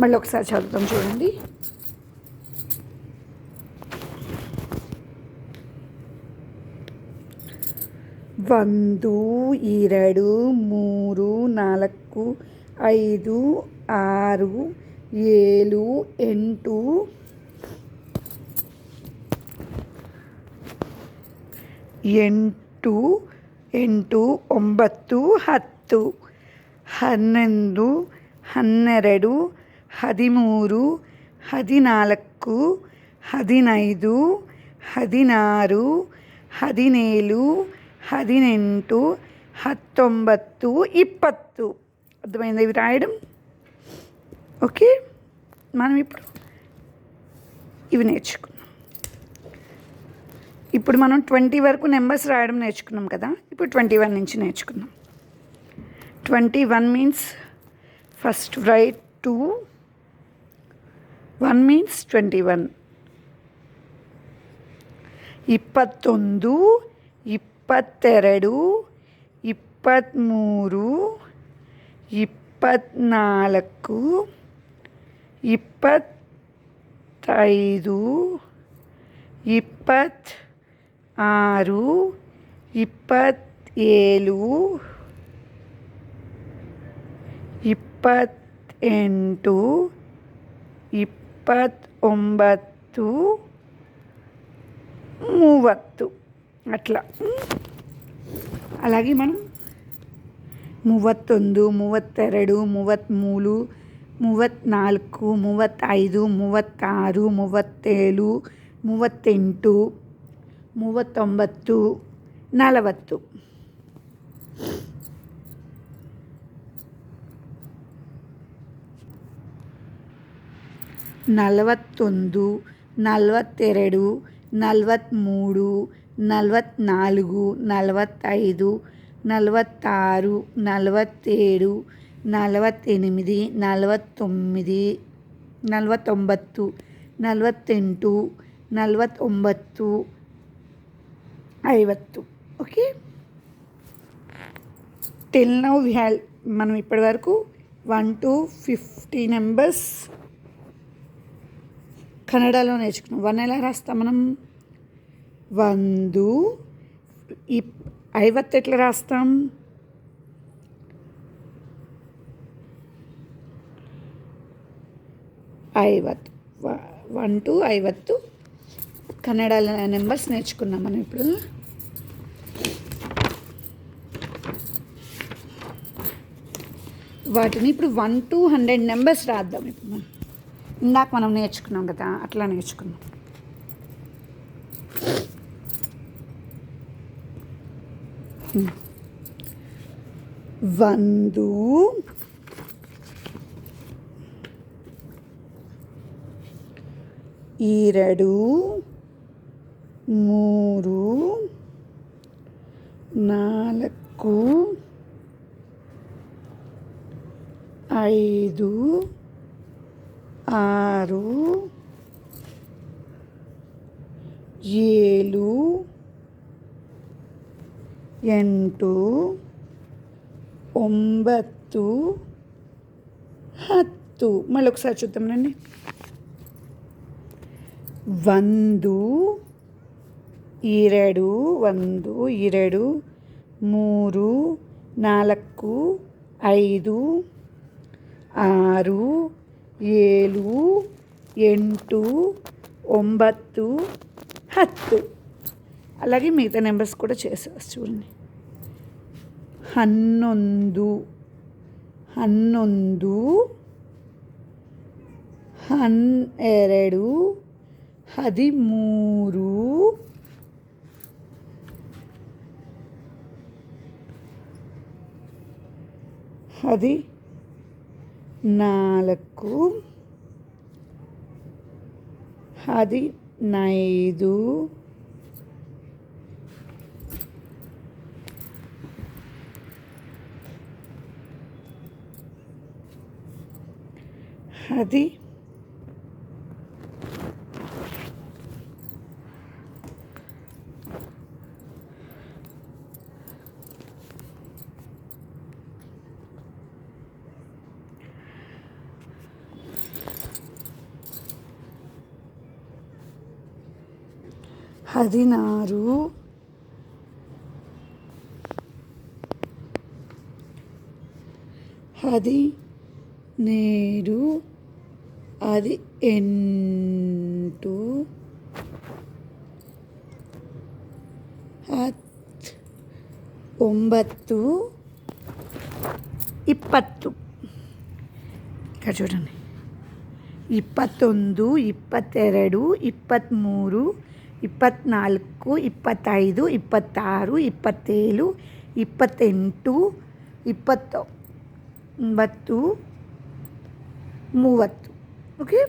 మళ్ళీ ఒకసారి చదువుతాం చూడండి. ಒಂದು ಎರಡು ಮೂರು ನಾಲ್ಕು ಐದು ಆರು ಏಳು ಎಂಟು ಎಂಟು ಎಂಟು ಒಂಬತ್ತು ಹತ್ತು 11 12 13 14 15 16 17 18 19 20. అర్థమైంది ఇవి రాయడం? ఓకే, మనం ఇప్పుడు ఇవి నేర్చుకున్నాం. ఇప్పుడు మనం 20 వరకు నెంబర్స్ రాయడం నేర్చుకున్నాం కదా. ఇప్పుడు 21 నుంచి నేర్చుకున్నాం. 21 మీన్స్ ఫస్ట్ రైట్ 2. 1 మీన్స్ 21. 21 22 23 24 25 26 27 28 29 30 అట్లా. అలాగే మనం 31 32 33 34 35 36 37 38 39 40. 41 42 43 44 45 46 47 48 49 49 48 49 50. Okay, till now we have మనం ఇప్పటి వరకు 1 to 50 నెంబర్స్ కన్నడలో నేర్చుకున్నాం. 1 ఎలా రాస్తాం మనం? 100. 50 ఎట్లా రాస్తాం? 50. 1 to 50 కన్నడ నెంబర్స్ నేర్చుకున్నాం మనం ఇప్పుడు. వాటిని ఇప్పుడు 1 to 100 నెంబర్స్ రాద్దాం. ఇప్పుడు మనం ఇందాక మనం నేర్చుకున్నాం కదా, అట్లా నేర్చుకున్నాం. ಒಂದು ಎರಡು ಮೂರು ನಾಲ್ಕು ಐದು ಆರು ಏಳು ಎಂಟು 9 10. మళ్ళీ ఒకసారి చూద్దాం రండి. 1 2 1 2 3 4 5 6 7 8 9 10. అలాగే మిగతా నెంబర్స్ కూడా చేసేవచ్చు చూడండి. 11 12 12 13 14 15 అది 16 16 17 18 19 20 ఇక్కడ చూడండి 21 22 23 24 25 26 27 28 29 30 okay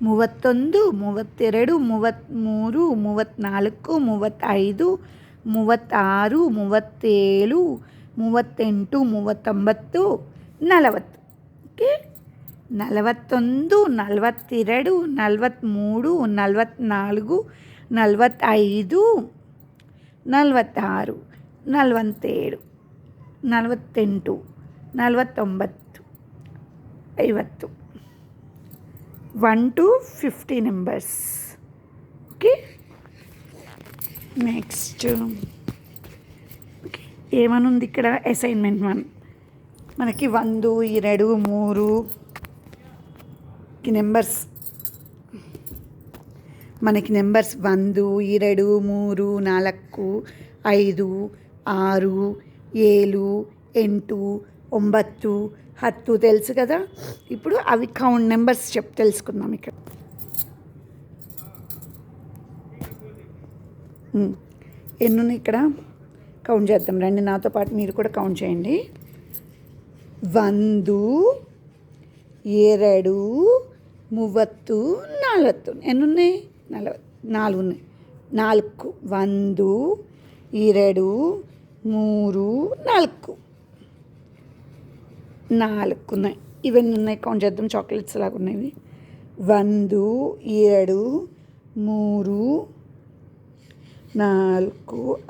31 32 33 34 35 36 37 38 39 40 okay 41 42 43 44 45 46 47 48 49 50 1 to 50 numbers okay next okay ఏమనుంది ఇక్కడ అసైన్మెంట్ 1 మనకి 1 2 3 నెంబర్స్ మనకి నెంబర్స్ 1 2 3 4 5 6 7 8 9 10 తెలుసు కదా. ఇప్పుడు అవి కౌంట్ నెంబర్స్ తెలుసుకుందాం. ఇక్కడ ఎన్ని ఇక్కడ కౌంట్ చేద్దాం రండి, నాతో పాటు మీరు కూడా కౌంట్ చేయండి. 1 2 30 40 ఎన్ని ఉన్నాయి? 4 ఉన్నాయి. 4 1 2 3 4 ఉన్నాయి. ఇవన్నీ ఉన్నాయి కౌంట్ చేద్దాం. చాక్లెట్స్ లాగా ఉన్నాయి. 1 2 3 4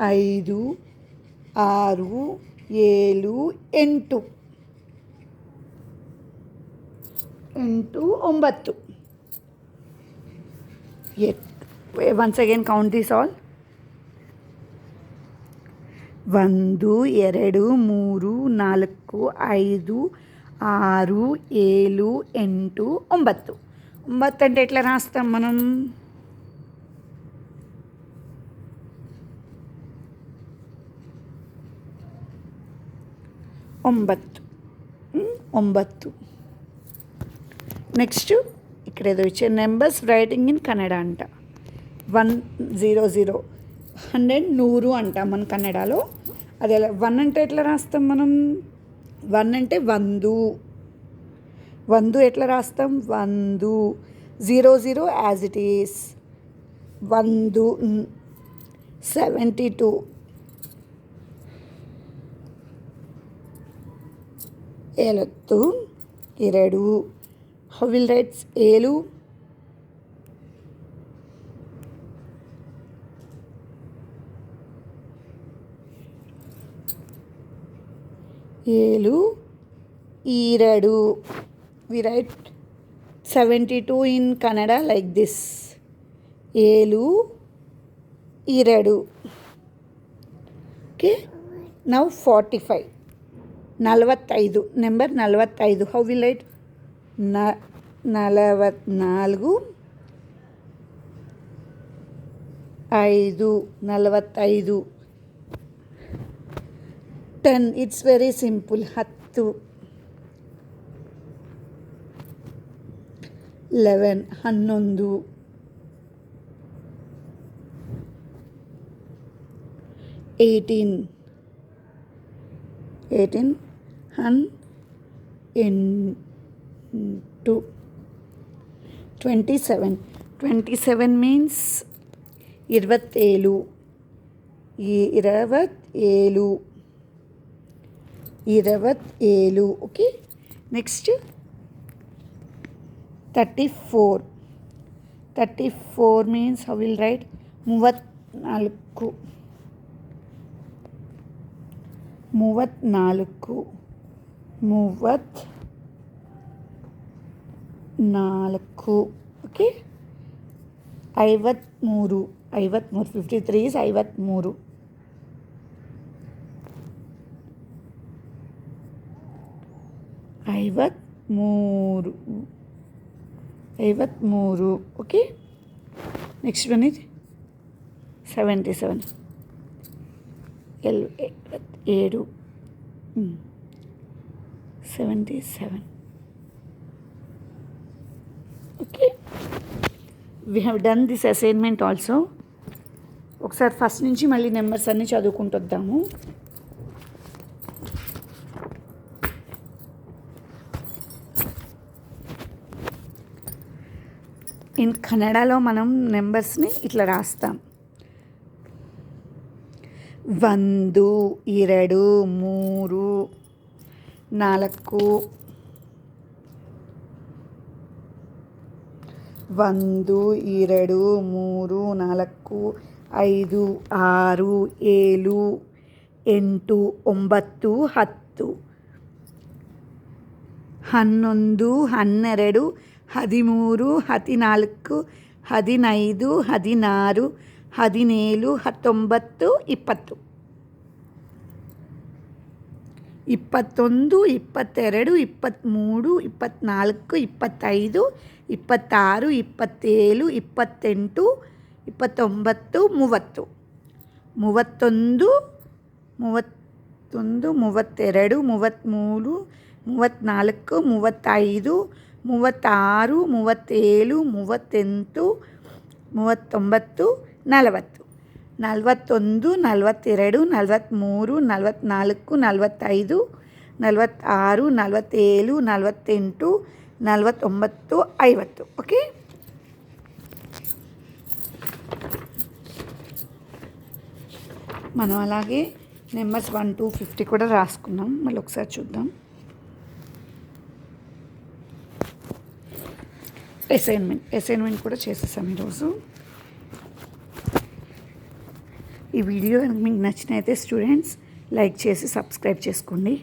5 6 7 8 9. Once again count this all. 1 2 3 4 5 6 7 8 9. 9 అంటే ఎట్లా రాస్తాం మనం? 9. నెక్స్ట్ ఇక్కడ ఏదో ఇచ్చే నెంబర్స్ రైటింగ్ ఇన్ కన్నడ అంట. 100 100 అంటాం మన కన్నడలో. అది ఎలా 1 అంటే ఎట్లా రాస్తాం మనం? 1 అంటే 100 ఎట్లా రాస్తాం? 100 00 as it is 100 72 ఏలొత్తు 2. How will write ఏలు? ఏలు ఈరడు. We write 72 in Kannada like this. ఏలు ఈరడు. Okay. Now 45. 45 number 45. How will write? 44 5 45 10. It's very simple. 10 11 11 18 18 27. 27 means 27. 27. Okay. Next 34. 34 means how will write? 34. 34. 34. Okay. 53. 53 53 is 53 53 okay. Next one ఇది 77 7 77 okay. We have done this assignment also. ఒకసారి first నుంచి మళ్ళీ numbers అన్నీ చదువుకుంటూ వద్దాము. In కన్నడలో మనం నెంబర్స్ని ఇట్లా రాస్తాం. 1 2 3 4 1 2 3 4 5 6 7 8 9 10 11 12 13 14 15 16 17 19 20 21 22 23 24 25 26 27 28 29 30 31 32 33 34 35 36 37 38 39 40 41 42 43 44 45 46 47 48 49 50 ఓకే. మనం అలాగే నెంబర్స్ 1 to 50 కూడా రాసుకున్నాం. మళ్ళీ ఒకసారి చూద్దాం. అసైన్మెంట్ కూడా చేసేసాం ఈరోజు. ఈ వీడియో కనుక మీకు నచ్చినైతే స్టూడెంట్స్ లైక్ చేసి సబ్స్క్రైబ్ చేసుకోండి.